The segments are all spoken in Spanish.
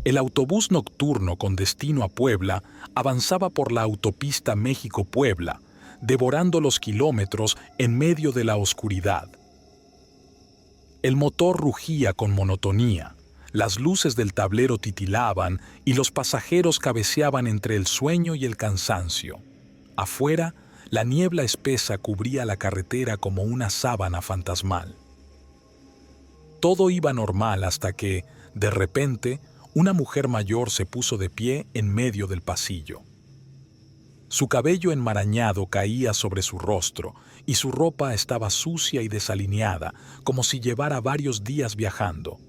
El autobús nocturno con destino a Puebla avanzaba por la autopista México-Puebla, devorando los kilómetros en medio de la oscuridad. El motor rugía con monotonía, las luces del tablero titilaban y los pasajeros cabeceaban entre el sueño y el cansancio. Afuera, la niebla espesa cubría la carretera como una sábana fantasmal. Todo iba normal hasta que, de repente, una mujer mayor se puso de pie en medio del pasillo. Su cabello enmarañado caía sobre su rostro y su ropa estaba sucia y desalineada, como si llevara varios días viajando.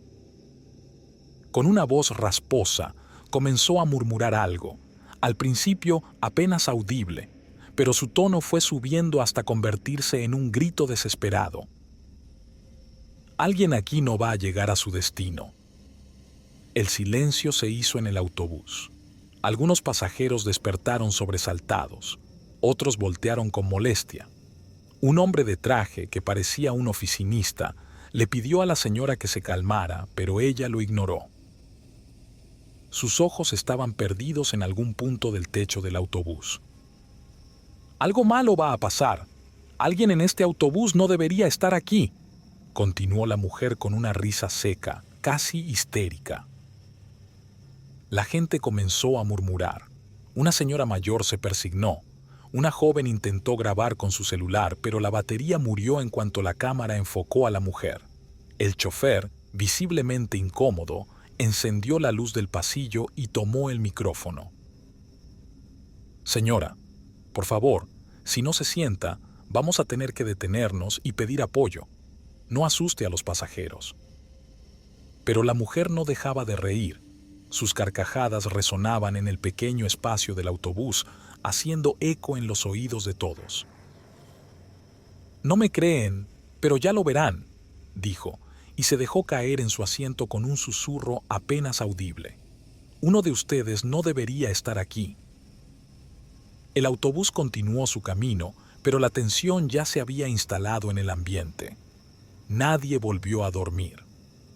Con una voz rasposa, comenzó a murmurar algo, al principio apenas audible, pero su tono fue subiendo hasta convertirse en un grito desesperado. Alguien aquí no va a llegar a su destino. El silencio se hizo en el autobús. Algunos pasajeros despertaron sobresaltados, otros voltearon con molestia. Un hombre de traje, que parecía un oficinista, le pidió a la señora que se calmara, pero ella lo ignoró. Sus ojos estaban perdidos en algún punto del techo del autobús. «Algo malo va a pasar. Alguien en este autobús no debería estar aquí», continuó la mujer con una risa seca, casi histérica. La gente comenzó a murmurar. Una señora mayor se persignó. Una joven intentó grabar con su celular, pero la batería murió en cuanto la cámara enfocó a la mujer. El chofer, visiblemente incómodo, encendió la luz del pasillo y tomó el micrófono. «Señora, por favor, si no se sienta, vamos a tener que detenernos y pedir apoyo. No asuste a los pasajeros». Pero la mujer no dejaba de reír. Sus carcajadas resonaban en el pequeño espacio del autobús, haciendo eco en los oídos de todos. «No me creen, pero ya lo verán», dijo, y se dejó caer en su asiento con un susurro apenas audible. «Uno de ustedes no debería estar aquí». El autobús continuó su camino, pero la tensión ya se había instalado en el ambiente. Nadie volvió a dormir.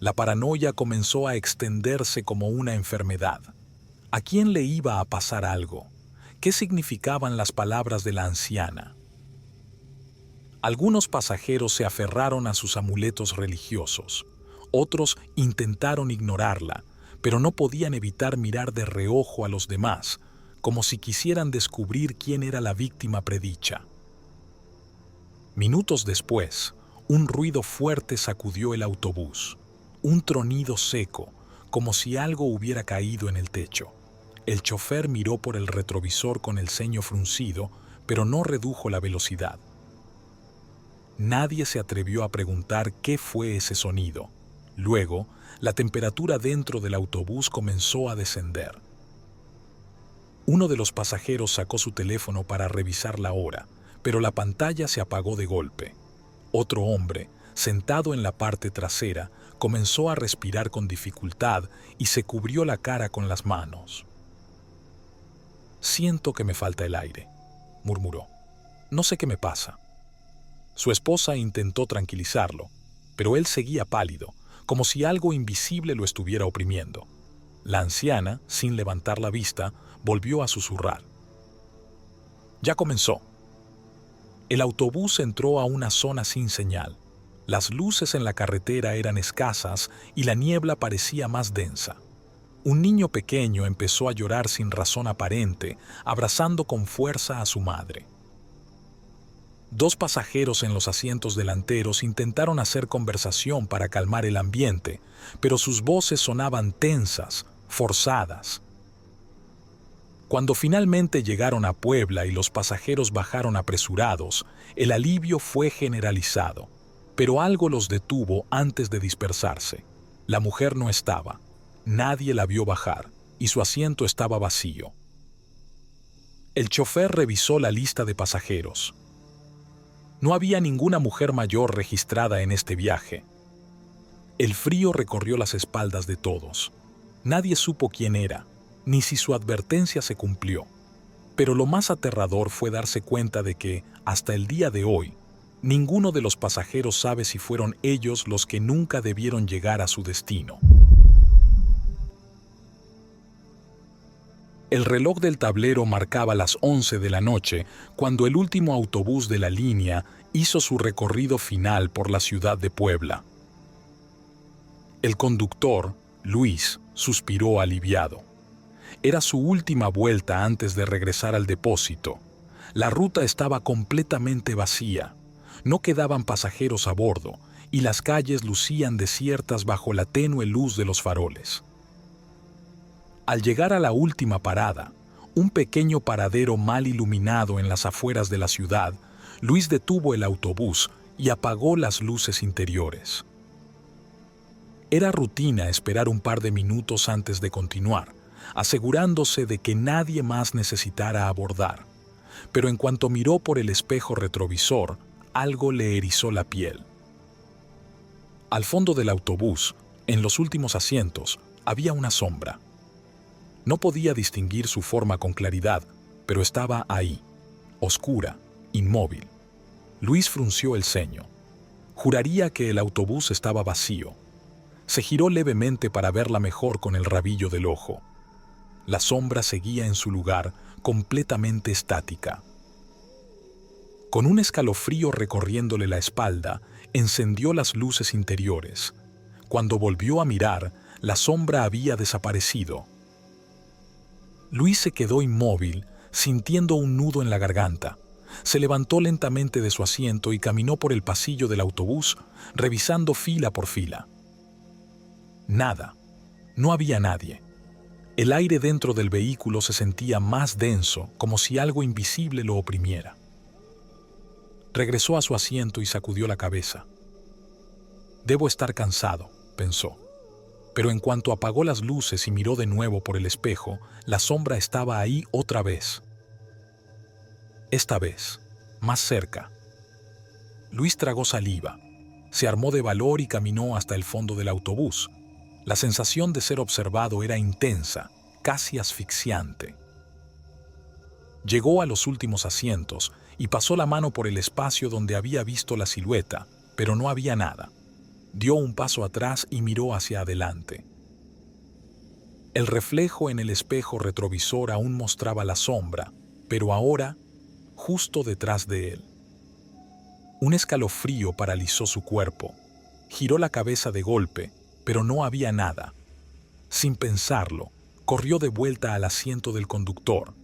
La paranoia comenzó a extenderse como una enfermedad. ¿A quién le iba a pasar algo? ¿Qué significaban las palabras de la anciana? Algunos pasajeros se aferraron a sus amuletos religiosos. Otros intentaron ignorarla, pero no podían evitar mirar de reojo a los demás, como si quisieran descubrir quién era la víctima predicha. Minutos después, un ruido fuerte sacudió el autobús. Un tronido seco, como si algo hubiera caído en el techo. El chofer miró por el retrovisor con el ceño fruncido, pero no redujo la velocidad. Nadie se atrevió a preguntar qué fue ese sonido. Luego, la temperatura dentro del autobús comenzó a descender. Uno de los pasajeros sacó su teléfono para revisar la hora, pero la pantalla se apagó de golpe. Otro hombre, sentado en la parte trasera, comenzó a respirar con dificultad y se cubrió la cara con las manos. «Siento que me falta el aire», murmuró. «No sé qué me pasa». Su esposa intentó tranquilizarlo, pero él seguía pálido, como si algo invisible lo estuviera oprimiendo. La anciana, sin levantar la vista, volvió a susurrar. Ya comenzó. El autobús entró a una zona sin señal. Las luces en la carretera eran escasas y la niebla parecía más densa. Un niño pequeño empezó a llorar sin razón aparente, abrazando con fuerza a su madre. Dos pasajeros en los asientos delanteros intentaron hacer conversación para calmar el ambiente, pero sus voces sonaban tensas, forzadas. Cuando finalmente llegaron a Puebla y los pasajeros bajaron apresurados, el alivio fue generalizado. Pero algo los detuvo antes de dispersarse. La mujer no estaba. Nadie la vio bajar, y su asiento estaba vacío. El chofer revisó la lista de pasajeros. No había ninguna mujer mayor registrada en este viaje. El frío recorrió las espaldas de todos. Nadie supo quién era, ni si su advertencia se cumplió. Pero lo más aterrador fue darse cuenta de que, hasta el día de hoy, ninguno de los pasajeros sabe si fueron ellos los que nunca debieron llegar a su destino. El reloj del tablero marcaba las 11 de la noche cuando el último autobús de la línea hizo su recorrido final por la ciudad de Puebla. El conductor, Luis, suspiró aliviado. Era su última vuelta antes de regresar al depósito. La ruta estaba completamente vacía. No quedaban pasajeros a bordo y las calles lucían desiertas bajo la tenue luz de los faroles. Al llegar a la última parada, un pequeño paradero mal iluminado en las afueras de la ciudad, Luis detuvo el autobús y apagó las luces interiores. Era rutina esperar un par de minutos antes de continuar, asegurándose de que nadie más necesitara abordar. Pero en cuanto miró por el espejo retrovisor, algo le erizó la piel. Al fondo del autobús, en los últimos asientos, había una sombra. No podía distinguir su forma con claridad, pero estaba ahí, oscura, inmóvil. Luis frunció el ceño. Juraría que el autobús estaba vacío. Se giró levemente para verla mejor con el rabillo del ojo. La sombra seguía en su lugar, completamente estática. Con un escalofrío recorriéndole la espalda, encendió las luces interiores. Cuando volvió a mirar, la sombra había desaparecido. Luis se quedó inmóvil, sintiendo un nudo en la garganta. Se levantó lentamente de su asiento y caminó por el pasillo del autobús, revisando fila por fila. Nada. No había nadie. El aire dentro del vehículo se sentía más denso, como si algo invisible lo oprimiera. Regresó a su asiento y sacudió la cabeza. Debo estar cansado, pensó. Pero en cuanto apagó las luces y miró de nuevo por el espejo, la sombra estaba ahí otra vez. Esta vez, más cerca. Luis tragó saliva, se armó de valor y caminó hasta el fondo del autobús. La sensación de ser observado era intensa, casi asfixiante. Llegó a los últimos asientos y pasó la mano por el espacio donde había visto la silueta, pero no había nada. Dio un paso atrás y miró hacia adelante. El reflejo en el espejo retrovisor aún mostraba la sombra, pero ahora, justo detrás de él. Un escalofrío paralizó su cuerpo. Giró la cabeza de golpe, pero no había nada. Sin pensarlo, corrió de vuelta al asiento del conductor,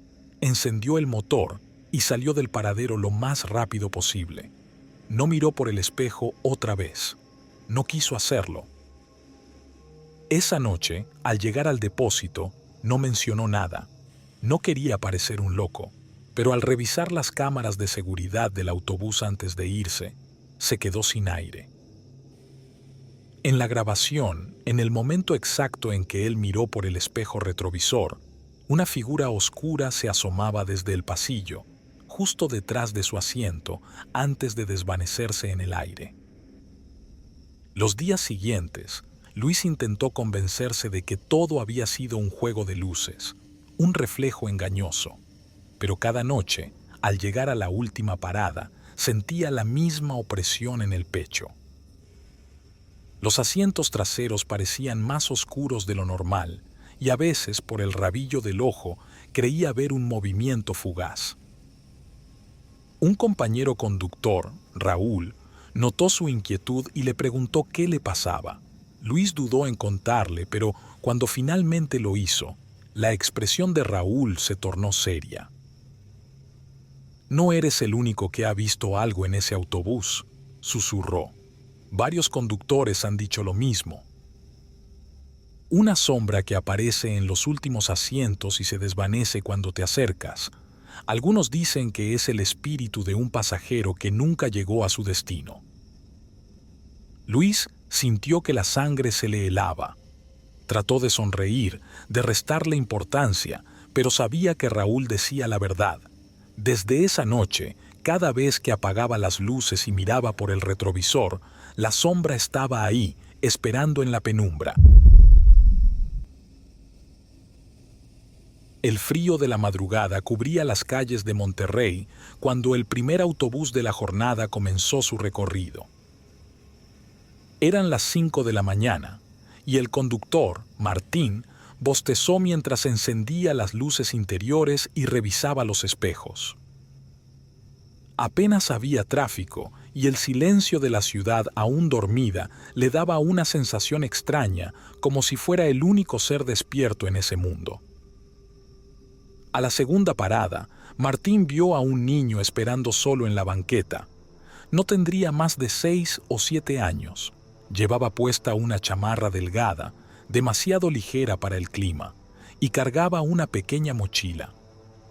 encendió el motor y salió del paradero lo más rápido posible. No miró por el espejo otra vez. No quiso hacerlo. Esa noche, al llegar al depósito, no mencionó nada. No quería parecer un loco, pero al revisar las cámaras de seguridad del autobús antes de irse, se quedó sin aire. En la grabación, en el momento exacto en que él miró por el espejo retrovisor, una figura oscura se asomaba desde el pasillo, justo detrás de su asiento, antes de desvanecerse en el aire. Los días siguientes, Luis intentó convencerse de que todo había sido un juego de luces, un reflejo engañoso. Pero cada noche, al llegar a la última parada, sentía la misma opresión en el pecho. Los asientos traseros parecían más oscuros de lo normal, y a veces, por el rabillo del ojo, creía ver un movimiento fugaz. Un compañero conductor, Raúl, notó su inquietud y le preguntó qué le pasaba. Luis dudó en contarle, pero cuando finalmente lo hizo, la expresión de Raúl se tornó seria. «No eres el único que ha visto algo en ese autobús», susurró. «Varios conductores han dicho lo mismo. Una sombra que aparece en los últimos asientos y se desvanece cuando te acercas. Algunos dicen que es el espíritu de un pasajero que nunca llegó a su destino». Luis sintió que la sangre se le helaba. Trató de sonreír, de restarle importancia, pero sabía que Raúl decía la verdad. Desde esa noche, cada vez que apagaba las luces y miraba por el retrovisor, la sombra estaba ahí, esperando en la penumbra. El frío de la madrugada cubría las calles de Monterrey cuando el primer autobús de la jornada comenzó su recorrido. Eran las 5 de la mañana y el conductor, Martín, bostezó mientras encendía las luces interiores y revisaba los espejos. Apenas había tráfico y el silencio de la ciudad aún dormida le daba una sensación extraña, como si fuera el único ser despierto en ese mundo. A la segunda parada, Martín vio a un niño esperando solo en la banqueta. No tendría más de 6 o 7 años. Llevaba puesta una chamarra delgada, demasiado ligera para el clima, y cargaba una pequeña mochila.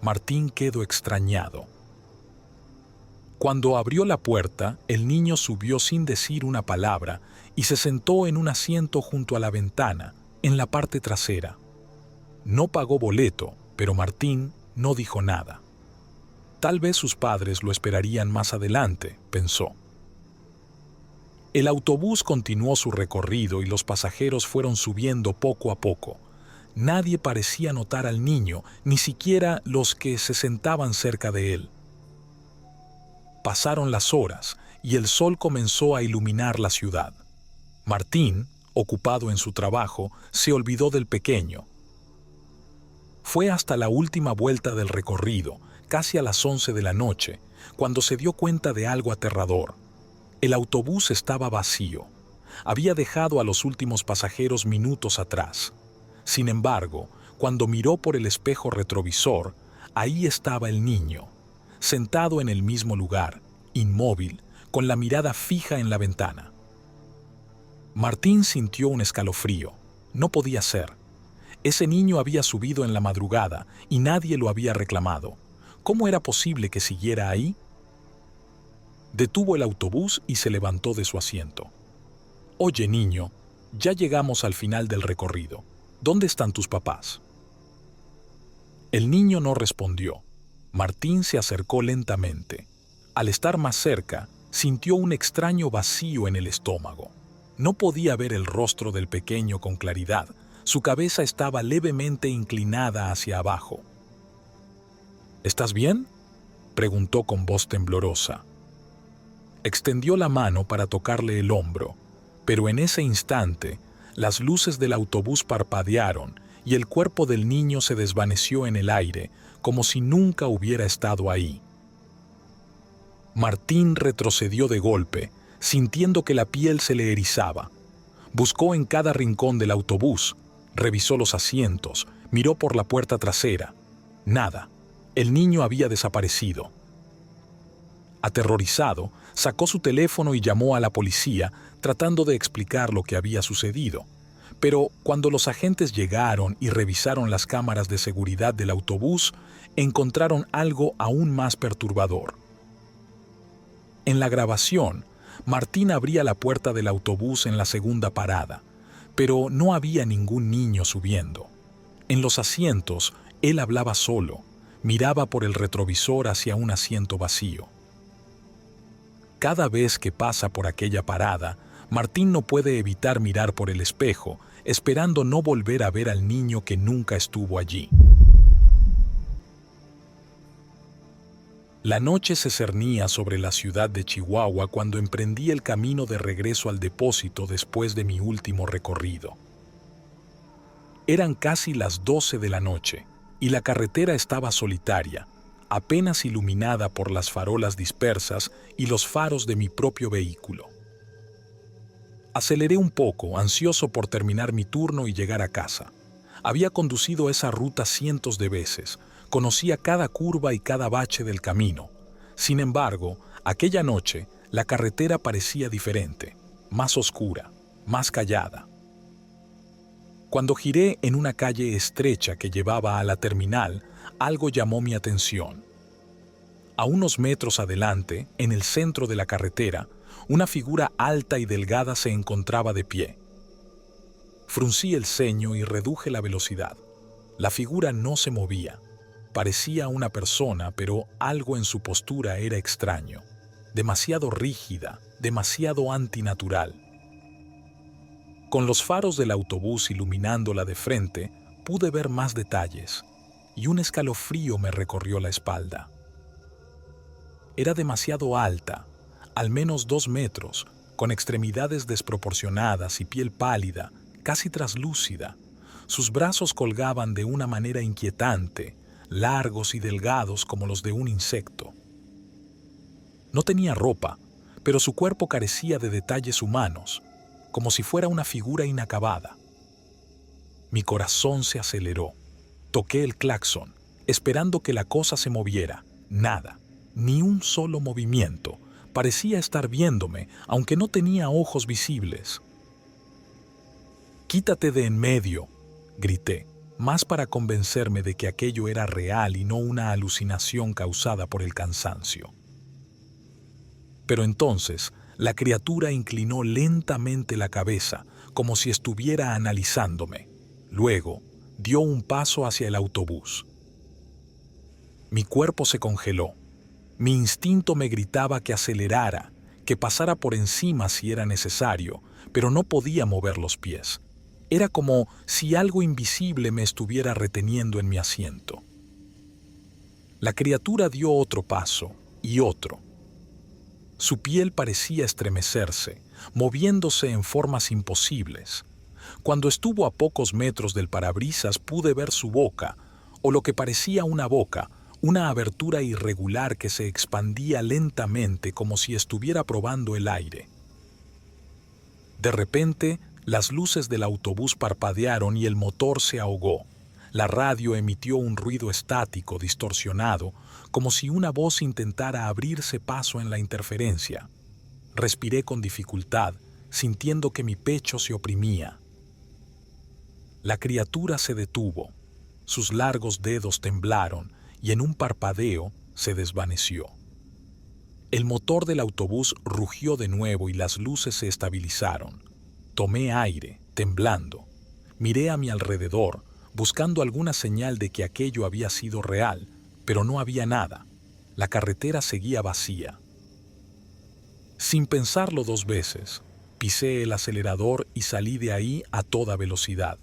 Martín quedó extrañado. Cuando abrió la puerta, el niño subió sin decir una palabra y se sentó en un asiento junto a la ventana, en la parte trasera. No pagó boleto, pero Martín no dijo nada. Tal vez sus padres lo esperarían más adelante, pensó. El autobús continuó su recorrido y los pasajeros fueron subiendo poco a poco. Nadie parecía notar al niño, ni siquiera los que se sentaban cerca de él. Pasaron las horas y el sol comenzó a iluminar la ciudad. Martín, ocupado en su trabajo, se olvidó del pequeño. Fue hasta la última vuelta del recorrido, casi a las 11 de la noche, cuando se dio cuenta de algo aterrador. El autobús estaba vacío. Había dejado a los últimos pasajeros minutos atrás. Sin embargo, cuando miró por el espejo retrovisor, ahí estaba el niño, sentado en el mismo lugar, inmóvil, con la mirada fija en la ventana. Martín sintió un escalofrío. No podía ser. Ese niño había subido en la madrugada y nadie lo había reclamado. ¿Cómo era posible que siguiera ahí? Detuvo el autobús y se levantó de su asiento. «Oye, niño, ya llegamos al final del recorrido. ¿Dónde están tus papás?» El niño no respondió. Martín se acercó lentamente. Al estar más cerca, sintió un extraño vacío en el estómago. No podía ver el rostro del pequeño con claridad. Su cabeza estaba levemente inclinada hacia abajo. «¿Estás bien?», preguntó con voz temblorosa. Extendió la mano para tocarle el hombro, pero en ese instante, las luces del autobús parpadearon y el cuerpo del niño se desvaneció en el aire, como si nunca hubiera estado ahí. Martín retrocedió de golpe, sintiendo que la piel se le erizaba. Buscó en cada rincón del autobús, revisó los asientos, miró por la puerta trasera. Nada. El niño había desaparecido. Aterrorizado, sacó su teléfono y llamó a la policía, tratando de explicar lo que había sucedido. Pero cuando los agentes llegaron y revisaron las cámaras de seguridad del autobús, encontraron algo aún más perturbador. En la grabación, Martín abría la puerta del autobús en la segunda parada, pero no había ningún niño subiendo. En los asientos, él hablaba solo, miraba por el retrovisor hacia un asiento vacío. Cada vez que pasa por aquella parada, Martín no puede evitar mirar por el espejo, esperando no volver a ver al niño que nunca estuvo allí. La noche se cernía sobre la ciudad de Chihuahua cuando emprendí el camino de regreso al depósito después de mi último recorrido. Eran casi las 12 de la noche y la carretera estaba solitaria, apenas iluminada por las farolas dispersas y los faros de mi propio vehículo. Aceleré un poco, ansioso por terminar mi turno y llegar a casa. Había conducido esa ruta cientos de veces, conocía cada curva y cada bache del camino. Sin embargo, aquella noche, la carretera parecía diferente, más oscura, más callada. Cuando giré en una calle estrecha que llevaba a la terminal, algo llamó mi atención. A unos metros adelante, en el centro de la carretera, una figura alta y delgada se encontraba de pie. Fruncí el ceño y reduje la velocidad. La figura no se movía. Parecía una persona, pero algo en su postura era extraño. Demasiado rígida, demasiado antinatural. Con los faros del autobús iluminándola de frente, pude ver más detalles, y un escalofrío me recorrió la espalda. Era demasiado alta, al menos 2 metros, con extremidades desproporcionadas y piel pálida, casi traslúcida. Sus brazos colgaban de una manera inquietante, largos y delgados como los de un insecto. No tenía ropa, pero su cuerpo carecía de detalles humanos, como si fuera una figura inacabada. Mi corazón se aceleró. Toqué el claxon, esperando que la cosa se moviera. Nada, ni un solo movimiento. Parecía estar viéndome, aunque no tenía ojos visibles. «Quítate de en medio», grité, más para convencerme de que aquello era real y no una alucinación causada por el cansancio. Pero entonces, la criatura inclinó lentamente la cabeza, como si estuviera analizándome. Luego, dio un paso hacia el autobús. Mi cuerpo se congeló. Mi instinto me gritaba que acelerara, que pasara por encima si era necesario, pero no podía mover los pies. Era como si algo invisible me estuviera reteniendo en mi asiento. La criatura dio otro paso y otro. Su piel parecía estremecerse, moviéndose en formas imposibles. Cuando estuvo a pocos metros del parabrisas pude ver su boca, o lo que parecía una boca, una abertura irregular que se expandía lentamente como si estuviera probando el aire. De repente, las luces del autobús parpadearon y el motor se ahogó. La radio emitió un ruido estático, distorsionado, como si una voz intentara abrirse paso en la interferencia. Respiré con dificultad, sintiendo que mi pecho se oprimía. La criatura se detuvo. Sus largos dedos temblaron y en un parpadeo se desvaneció. El motor del autobús rugió de nuevo y las luces se estabilizaron. Tomé aire, temblando. Miré a mi alrededor, buscando alguna señal de que aquello había sido real, pero no había nada. La carretera seguía vacía. Sin pensarlo dos veces, pisé el acelerador y salí de ahí a toda velocidad.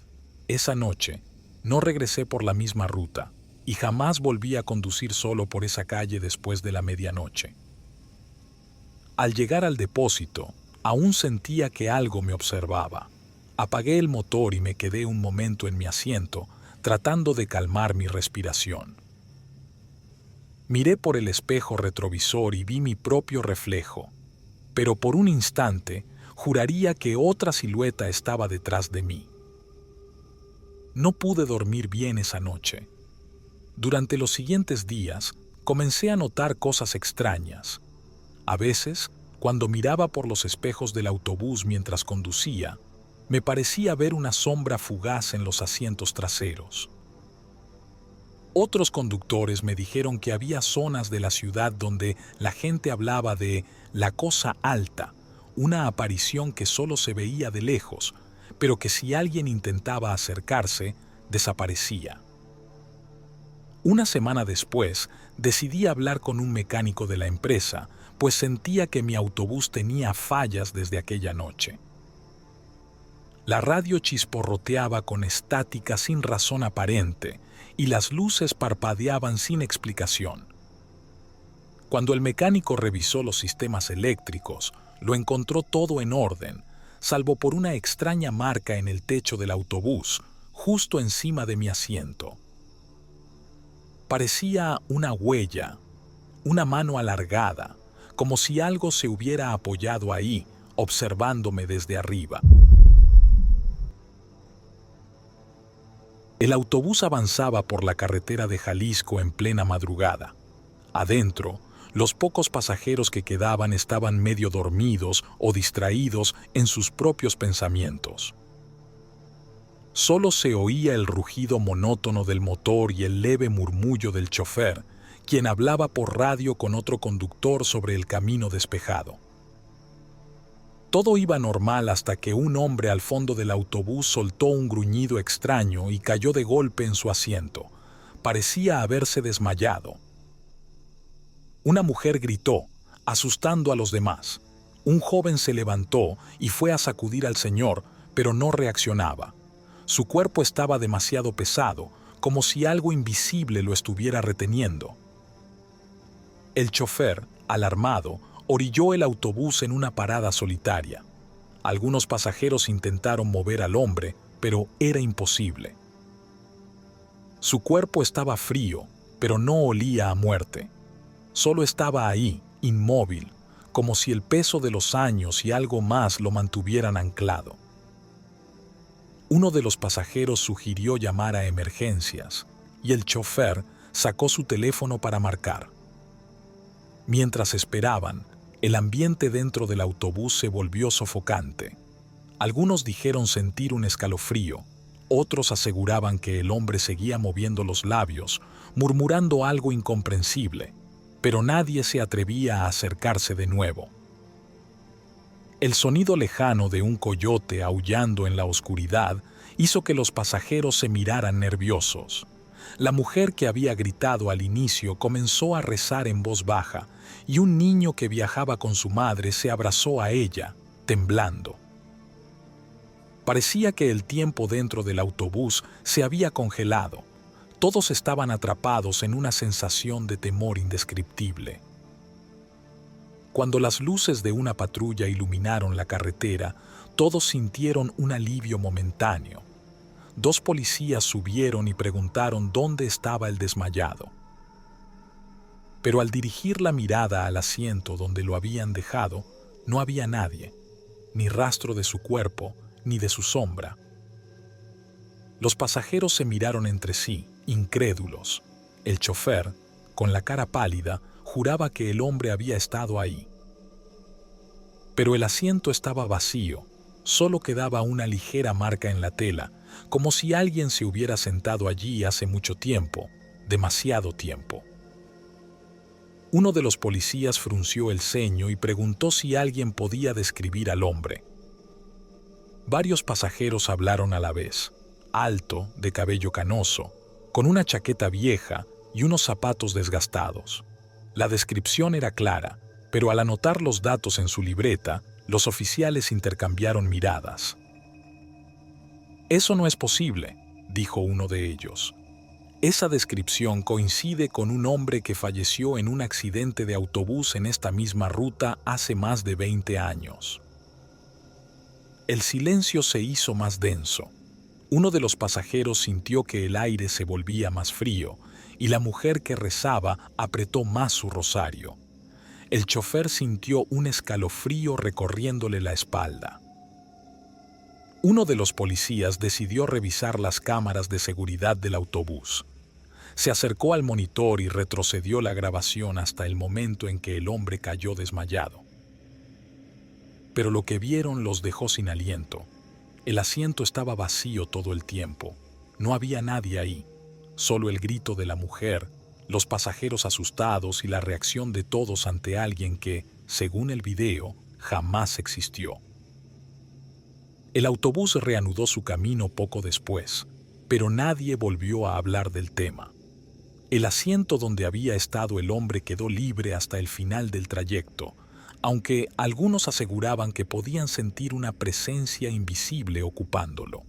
Esa noche, no regresé por la misma ruta y jamás volví a conducir solo por esa calle después de la medianoche. Al llegar al depósito, aún sentía que algo me observaba. Apagué el motor y me quedé un momento en mi asiento, tratando de calmar mi respiración. Miré por el espejo retrovisor y vi mi propio reflejo, pero por un instante juraría que otra silueta estaba detrás de mí. No pude dormir bien esa noche. Durante los siguientes días, comencé a notar cosas extrañas. A veces, cuando miraba por los espejos del autobús mientras conducía, me parecía ver una sombra fugaz en los asientos traseros. Otros conductores me dijeron que había zonas de la ciudad donde la gente hablaba de la cosa alta, una aparición que solo se veía de lejos, pero que si alguien intentaba acercarse, desaparecía. Una semana después, decidí hablar con un mecánico de la empresa, pues sentía que mi autobús tenía fallas desde aquella noche. La radio chisporroteaba con estática sin razón aparente y las luces parpadeaban sin explicación. Cuando el mecánico revisó los sistemas eléctricos, lo encontró todo en orden, salvo por una extraña marca en el techo del autobús, justo encima de mi asiento. Parecía una huella, una mano alargada, como si algo se hubiera apoyado ahí, observándome desde arriba. El autobús avanzaba por la carretera de Jalisco en plena madrugada. Adentro, los pocos pasajeros que quedaban estaban medio dormidos o distraídos en sus propios pensamientos. Solo se oía el rugido monótono del motor y el leve murmullo del chofer, quien hablaba por radio con otro conductor sobre el camino despejado. Todo iba normal hasta que un hombre al fondo del autobús soltó un gruñido extraño y cayó de golpe en su asiento. Parecía haberse desmayado. Una mujer gritó, asustando a los demás. Un joven se levantó y fue a sacudir al señor, pero no reaccionaba. Su cuerpo estaba demasiado pesado, como si algo invisible lo estuviera reteniendo. El chofer, alarmado, orilló el autobús en una parada solitaria. Algunos pasajeros intentaron mover al hombre, pero era imposible. Su cuerpo estaba frío, pero no olía a muerte. Solo estaba ahí, inmóvil, como si el peso de los años y algo más lo mantuvieran anclado. Uno de los pasajeros sugirió llamar a emergencias, y el chofer sacó su teléfono para marcar. Mientras esperaban, el ambiente dentro del autobús se volvió sofocante. Algunos dijeron sentir un escalofrío, otros aseguraban que el hombre seguía moviendo los labios, murmurando algo incomprensible, pero nadie se atrevía a acercarse de nuevo. El sonido lejano de un coyote aullando en la oscuridad hizo que los pasajeros se miraran nerviosos. La mujer que había gritado al inicio comenzó a rezar en voz baja, y un niño que viajaba con su madre se abrazó a ella, temblando. Parecía que el tiempo dentro del autobús se había congelado. Todos estaban atrapados en una sensación de temor indescriptible. Cuando las luces de una patrulla iluminaron la carretera, todos sintieron un alivio momentáneo. 2 policías subieron y preguntaron dónde estaba el desmayado. Pero al dirigir la mirada al asiento donde lo habían dejado, no había nadie, ni rastro de su cuerpo, ni de su sombra. Los pasajeros se miraron entre sí, incrédulos. El chofer, con la cara pálida, juraba que el hombre había estado ahí. Pero el asiento estaba vacío, solo quedaba una ligera marca en la tela, como si alguien se hubiera sentado allí hace mucho tiempo, demasiado tiempo. Uno de los policías frunció el ceño y preguntó si alguien podía describir al hombre. Varios pasajeros hablaron a la vez, alto, de cabello canoso, con una chaqueta vieja y unos zapatos desgastados. La descripción era clara, pero al anotar los datos en su libreta, los oficiales intercambiaron miradas. «Eso no es posible», dijo uno de ellos. «Esa descripción coincide con un hombre que falleció en un accidente de autobús en esta misma ruta hace más de 20 años». El silencio se hizo más denso. Uno de los pasajeros sintió que el aire se volvía más frío y la mujer que rezaba apretó más su rosario. El chofer sintió un escalofrío recorriéndole la espalda. Uno de los policías decidió revisar las cámaras de seguridad del autobús. Se acercó al monitor y retrocedió la grabación hasta el momento en que el hombre cayó desmayado. Pero lo que vieron los dejó sin aliento. El asiento estaba vacío todo el tiempo. No había nadie ahí, solo el grito de la mujer, los pasajeros asustados y la reacción de todos ante alguien que, según el video, jamás existió. El autobús reanudó su camino poco después, pero nadie volvió a hablar del tema. El asiento donde había estado el hombre quedó libre hasta el final del trayecto, aunque algunos aseguraban que podían sentir una presencia invisible ocupándolo.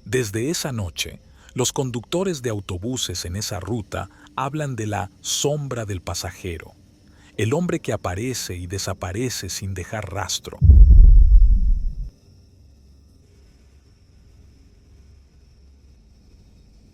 Desde esa noche, los conductores de autobuses en esa ruta hablan de la sombra del pasajero, el hombre que aparece y desaparece sin dejar rastro.